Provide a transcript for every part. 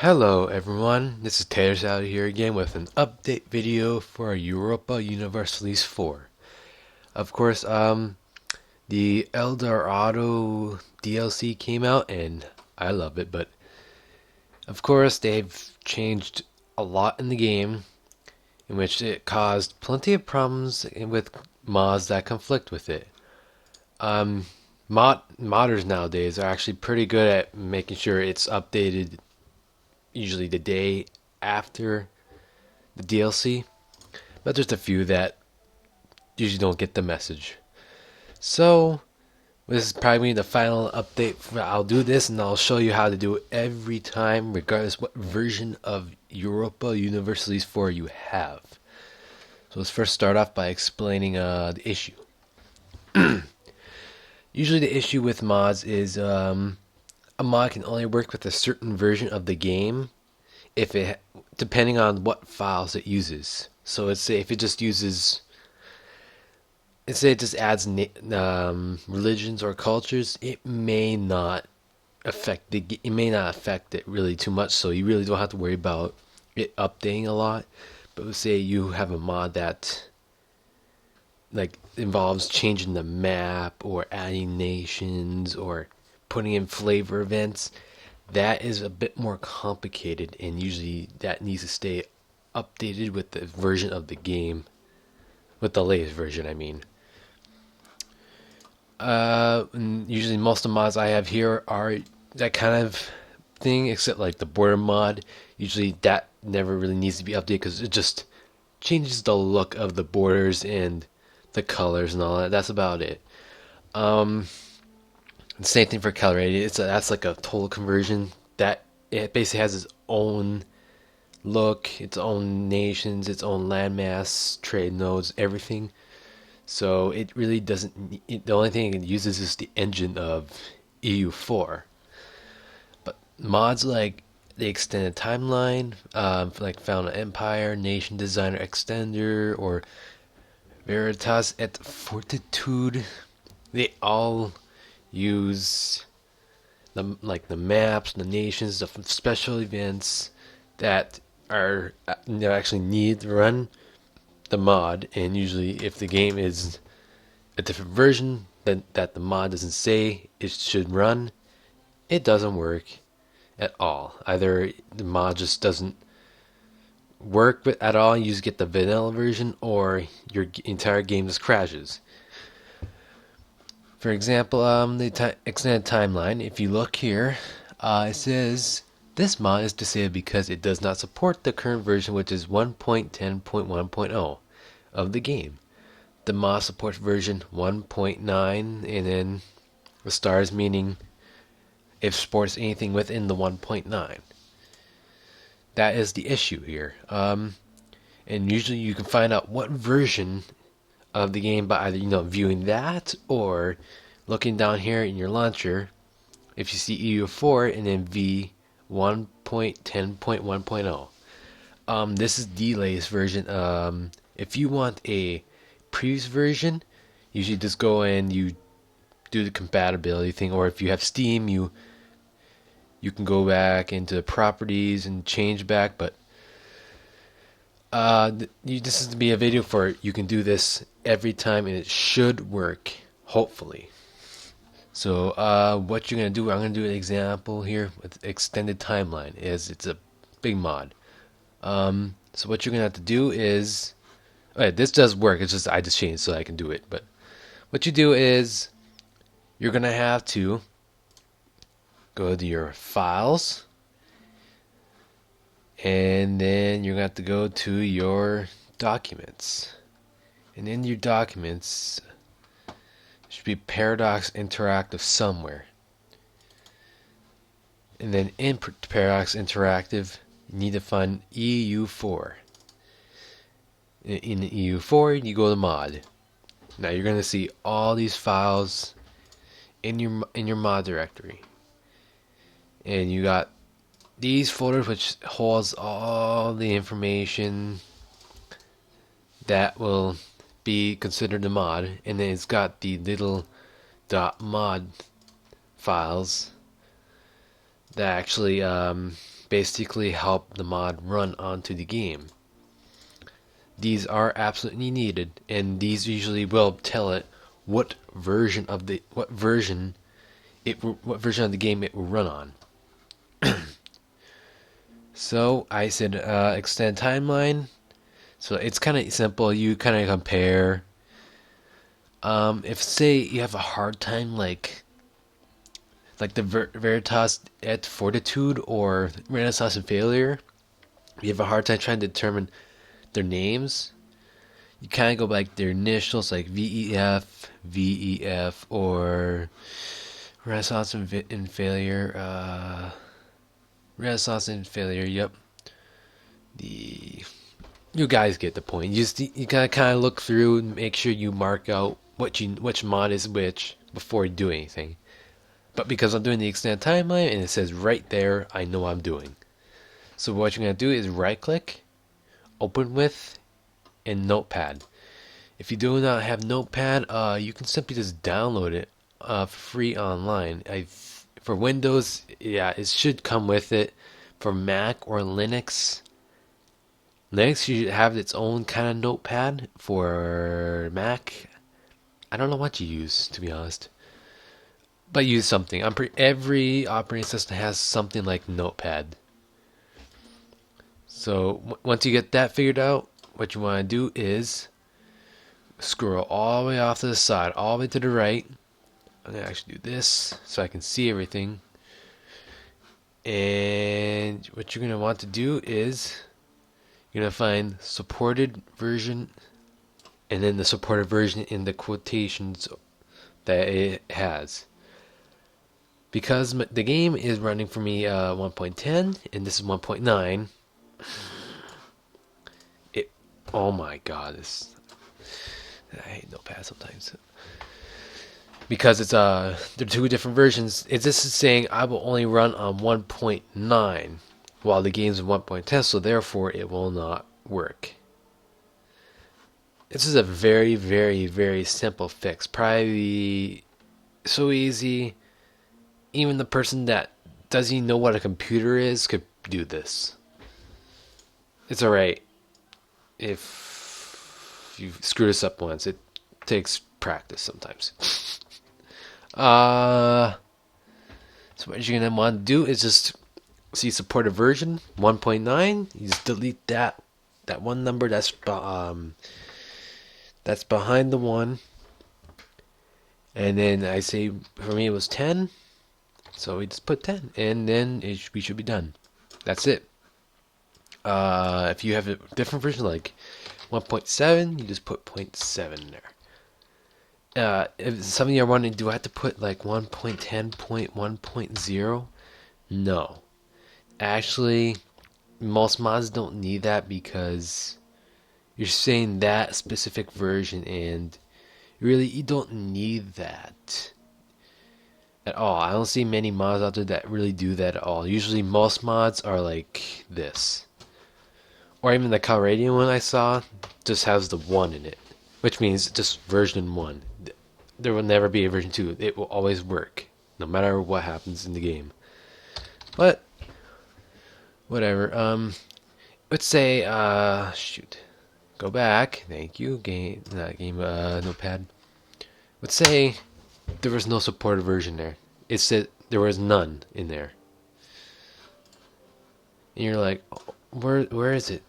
Hello everyone, this is Taylor out here again with an update video for Europa Universalis 4. Of course, the Eldorado DLC came out and I love it, but of course they've changed a lot in the game in which it caused plenty of problems with mods that conflict with it. Um, modders nowadays are actually pretty good at making sure it's updated usually the day after the DLC, but there's a few that usually don't get the message. So this is probably the final update. I'll do this and I'll show you how to do it every time, regardless what version of Europa Universalis 4 you have. So let's first start off by explaining the issue. Usually the issue with mods is a mod can only work with a certain version of the game if it depending on what files it uses. So let's say if it just uses, let's say it just adds religions or cultures, it may not affect it really too much. So you really don't have to worry about it updating a lot. But let's say you have a mod that like involves changing the map or adding nations or putting in flavor events. That is a bit more complicated, and usually that needs to stay updated with the version of the game, with the latest version, I mean. And usually most of the mods I have here are that kind of thing, except like the border mod. Usually that never really needs to be updated because it just changes the look of the borders and the colors and all that. That's about it. Um, Same thing for color rating. That's like a total conversion. That it basically has its own look, its own nations, its own landmass, trade nodes, everything. So it really doesn't. The only thing it uses is the engine of EU4. But mods like the extended timeline, like Found an Empire, Nation Designer Extender, or Veritas et Fortitude, they all use the maps, the nations, the special events that are actually need to run the mod. And usually, if the game is a different version that the mod doesn't say it should run, it doesn't work at all. Either the mod just doesn't work at all, you just get the vanilla version, or your entire game just crashes. For example, the extended timeline, if you look here, it says this mod is disabled because it does not support the current version, which is 1.10.1.0 of the game. The mod supports version 1.9, and then the stars meaning it supports anything within the 1.9. That is the issue here. And usually you can find out what version of the game by either viewing that or looking down here in your launcher. If you see EU4 and then V 1.10.1.0, this is the latest version. If you want a previous version, usually just go and you do the compatibility thing, or if you have Steam, you can go back into the properties and change back. But this is to be a video for you can do this every time, and it should work, hopefully. So what you're gonna do? I'm gonna do an example here with extended timeline. It's a big mod. So what you're gonna have to do is, okay, this does work. It's just I just changed so I can do it. But what you do is you're gonna have to go to your files, and then you're gonna have to go to your documents, and in your documents should be Paradox Interactive somewhere. And then in Paradox Interactive, you need to find EU4. In EU4, you go to mod. Now you're gonna see all these files in your mod directory, and you got these folders which holds all the information that will be considered a mod, and then it's got the little .mod files that actually basically help the mod run onto the game. These are absolutely needed, and these usually will tell it what version of the game it will run on. So I said extend timeline. So it's kind of simple. You kind of compare. If say you have a hard time like the Veritas et Fortitude or Renaissance and Failure, you have a hard time trying to determine their names. You kind of go by like their initials, like VEF, or Renaissance and Failure. Renaissance and Failure. Yep. You guys get the point. You gotta kind of look through and make sure you mark out which mod is which before you do anything. But because I'm doing the extended timeline and it says right there, I know what I'm doing. So what you're gonna do is right click, open with, and Notepad. If you do not have Notepad, you can simply just download it free online. For Windows, yeah, it should come with it. For Mac or Linux, should have its own kind of Notepad. For Mac, I don't know what you use, to be honest, but use something. Every operating system has something like Notepad. So once you get that figured out, what you want to do is scroll all the way off to the side, all the way to the right. I'm going to actually do this so I can see everything. And what you're going to want to do is you're going to find supported version, and then the supported version in the quotations that it has. Because the game is running for me 1.10 and this is 1.9. Oh my god, I hate Notepad sometimes. Because it's they're two different versions. This is saying I will only run on 1.9 while the game's in 1.10, so therefore it will not work. This is a very, very, very simple fix. Probably so easy. Even the person that doesn't even know what a computer is could do this. It's alright if you screw this up once. It takes practice sometimes. So what you're gonna want to do is just see supported version 1.9. You just delete that one number that's behind the one, and then I say for me it was 10, so we just put 10, and then we should be done. That's it. If you have a different version like 1.7, you just put 0.7 there. If something you're wondering, do I have to put like 1.10.1.0? No. Actually, most mods don't need that because you're saying that specific version, and really you don't need that at all. I don't see many mods out there that really do that at all. Usually most mods are like this. Or even the Calradian one I saw just has the 1 in it, which means just version 1. There will never be a version 2. It will always work, no matter what happens in the game. But whatever. Let's say go back. Thank you. Notepad. Let's say there was no supported version there. It said there was none in there. And you're like, where is it?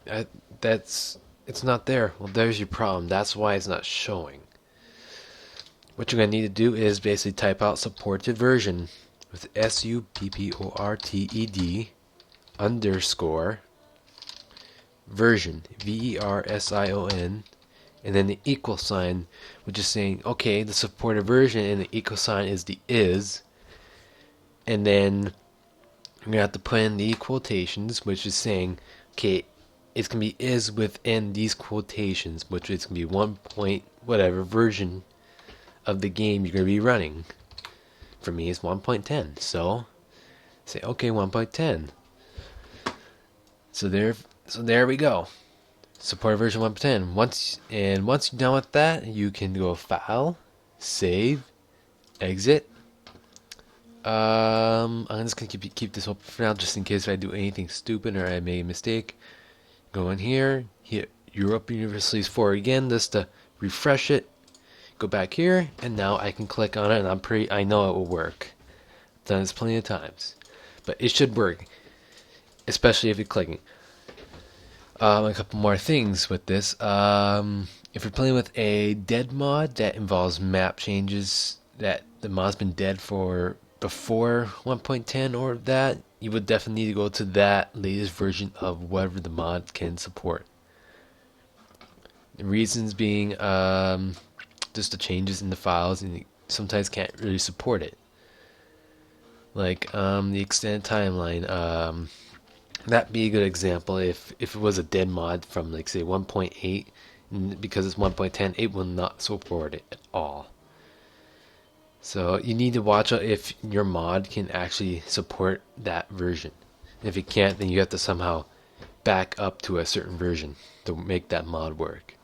It's not there. Well, there's your problem. That's why it's not showing. What you're going to need to do is basically type out supported version with SUPPORTED underscore version, VERSION, and then the equal sign, which is saying, okay, the supported version, and the equal sign is the is, and then you're going to have to put in the quotations, which is saying, okay, it's going to be is within these quotations, which is going to be 1 point whatever version of the game you're going to be running. For me, it's 1.10, so say, okay, 1.10. So there we go. Supported version 1.10. Once you're done with that, you can go File, Save, Exit, I'm just gonna keep this open for now, just in case if I do anything stupid or I make a mistake. Go in here, hit Europa Universalis 4 again, just to refresh it. Go back here, and now I can click on it, and I know it will work. I've done this plenty of times, but it should work, especially if you're clicking. A couple more things with this. If you're playing with a dead mod that involves map changes that the mod's been dead for before 1.10 or that, you would definitely need to go to that latest version of whatever the mod can support. The reasons being just the changes in the files, and you sometimes can't really support it. Like the extended timeline. That'd be a good example if it was a dead mod from like say 1.8, because it's 1.10, it will not support it at all. So you need to watch out if your mod can actually support that version. If it can't, then you have to somehow back up to a certain version to make that mod work.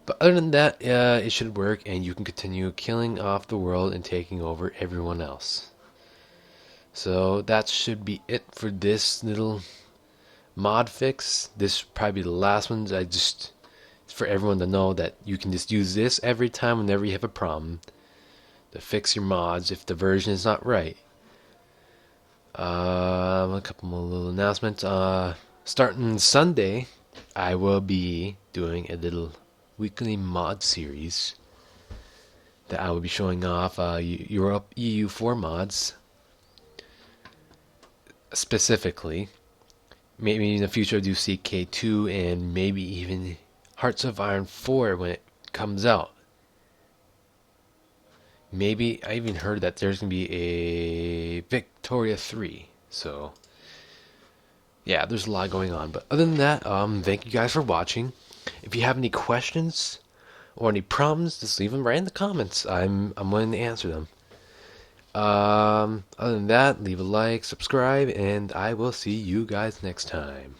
But other than that, it should work, and you can continue killing off the world and taking over everyone else. So that should be it for this little mod fix. This will probably be the last one. It's for everyone to know that you can just use this every time whenever you have a problem to fix your mods if the version is not right. A couple more little announcements. Starting Sunday, I will be doing a little weekly mod series that I will be showing off Europe EU4 mods specifically. Maybe in the future I'll do CK2 and maybe even Hearts of Iron 4 when it comes out. Maybe I even heard that there's going to be a Victoria 3. So, yeah, there's a lot going on. But other than that, thank you guys for watching. If you have any questions or any problems, just leave them right in the comments. I'm willing to answer them. Other than that, leave a like, subscribe, and I will see you guys next time.